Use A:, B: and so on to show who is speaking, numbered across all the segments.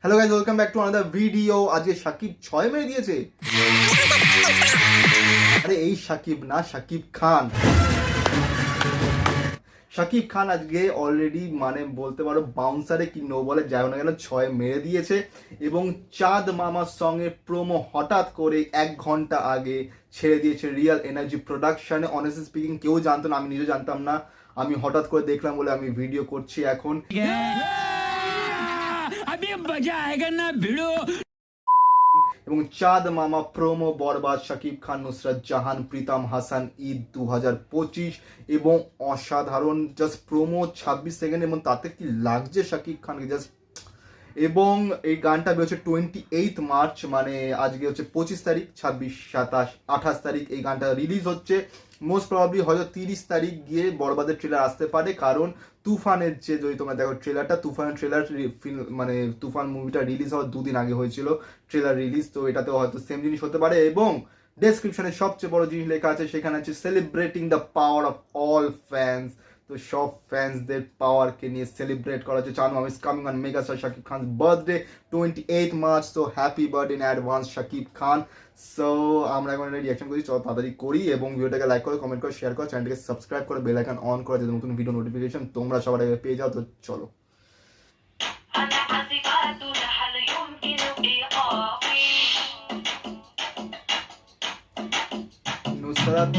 A: Hello guys, welcome back to another video. আজকে সাকিব 6 মেরে দিয়েছে। আরে এই সাকিব না, সাকিব খান। সাকিব খান আজকে অলরেডি মানে বলতে পারো বাউন্সারে কি নো বলে যাই না কেন 6 মেরে দিয়েছে। এবং চাঁদ মামার সঙ্গে প্রোমো হঠাৎ করে 1 ঘন্টা আগে ছেড়ে দিয়েছে রিয়েল এনার্জি প্রোডাকশনে। অনেস্টলি স্পিকিং কেউ জানতো না, আমি নিজে জানতাম না। আমি হঠাৎ করে দেখলাম বলে আমি ভিডিও করছি এখন। এবং চাঁদ মামা প্রোমো বরবাদ, শাকিব খান, নুসরাত জাহান, প্রীতম হাসান, ঈদ 2025 এবং অসাধারণ জাস্ট প্রোমো 26 সেকেন্ড। এবং তাতে কি লাগছে শাকিব খানকে জাস্ট। এবং এই গানটা বেরোচ্ছে 28 মার্চ, মানে আজকে হচ্ছে 25 তারিখ, 26, 27, 28 তারিখ এই গানটা রিলিজ হচ্ছে। মোস্ট প্রবাবলি হয়তো 30 তারিখ গিয়ে বরবাদের ট্রেলার আসতে পারে, কারণ তুফানের যে যদি তোমরা দেখো ট্রেলারটা, তুফানের ট্রেলার মানে তুফান মুভিটা রিলিজ হওয়ার 2 দিন আগে হয়েছিল ট্রেলার রিলিজ, তো এটাতেও হয়তো সেম জিনিস হতে পারে। এবং ডেসক্রিপশনে সবচেয়ে বড় জিনিস লেখা আছে, সেখানে আছে celebrating the power of all fans. তো সব ফ্যান্সদের পাওয়ারকে নিয়ে সেলিব্রেট করা হচ্ছে। চাঁদ মামা is coming on megastar Shakib Khan's birthday 28 March. So happy birthday in advance Shakib Khan. So আমরা এখন এটা রিয়াকশন করছি, চলো তাড়াতাড়ি করি। এবং ভিডিওটাকে লাইক করো, কমেন্ট করো, শেয়ার করো, চ্যানেলটাকে সাবস্ক্রাইব করে বেল আইকন অন করে, যাতে নতুন ভিডিও নোটিফিকেশন তোমরা সবার আগে পেয়ে যাও। তো চলো। Nusrat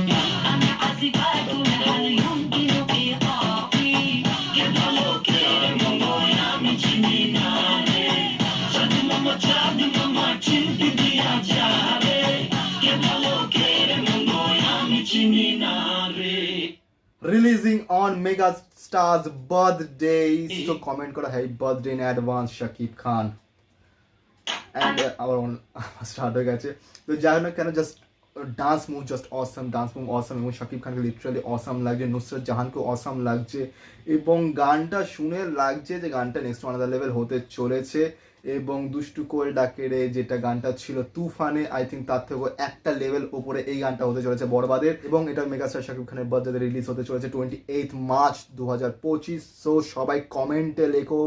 A: releasing on mega star's birthday. So comment kora happy birthday in advance Shakib Khan. And our own start হয়ে গেছে। তো যাই না কেন just dance move just awesome, dance move awesome. এবং শাকিব খানকে লিটারালি অসাম লাগছে, নুসরাত জাহানকে অসাম লাগছে। এবং গানটা শুনে লাগছে যে গানটা নেক্সট আলাদা লেভেল হতে চলেছে। এবং দুষ্টু কোয়েল ডাকে রে যেটা গানটা ছিল তুফানে, আই থিঙ্ক তার থেকেও একটা লেভেল ওপরে এই গানটা হতে চলেছে বরবাদের। এবং এটা মেগাস্টার শাকিব খানের বার্থডে রিলিজ হতে চলেছে 28 মার্চ 2025। সো সবাই কমেন্টে লেখো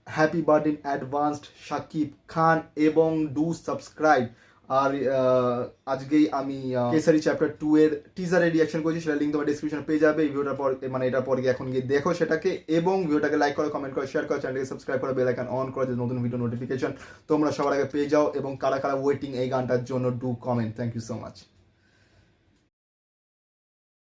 A: happy birthday in advanced Shakib Khan এবং ডু সাবস্ক্রাইব। আর আজকেই আমি কেসারি চ্যাপ্টার 2 এর টিজারের রিয়াকশন করেছি, সেটা লিঙ্ক তোমার ডিসক্রিপশনে পেয়ে যাবে। এই ভিডিওটার পর মানে এটার পর গিয়ে এখন গিয়ে দেখো সেটাকে। এবং ভিডিওটাকে লাইক করো, কমেন্ট করো, শেয়ার করো, চ্যানেলকে সাবস্ক্রাইব করো, বেল আইকন অন করো, যাতে নতুন ভিডিও নোটিফিকেশন তোমরা সবার আগে পেয়ে যাও। এবং কারা কারা ওয়েটিং এই গানটার জন্য do comment. Thank you so much.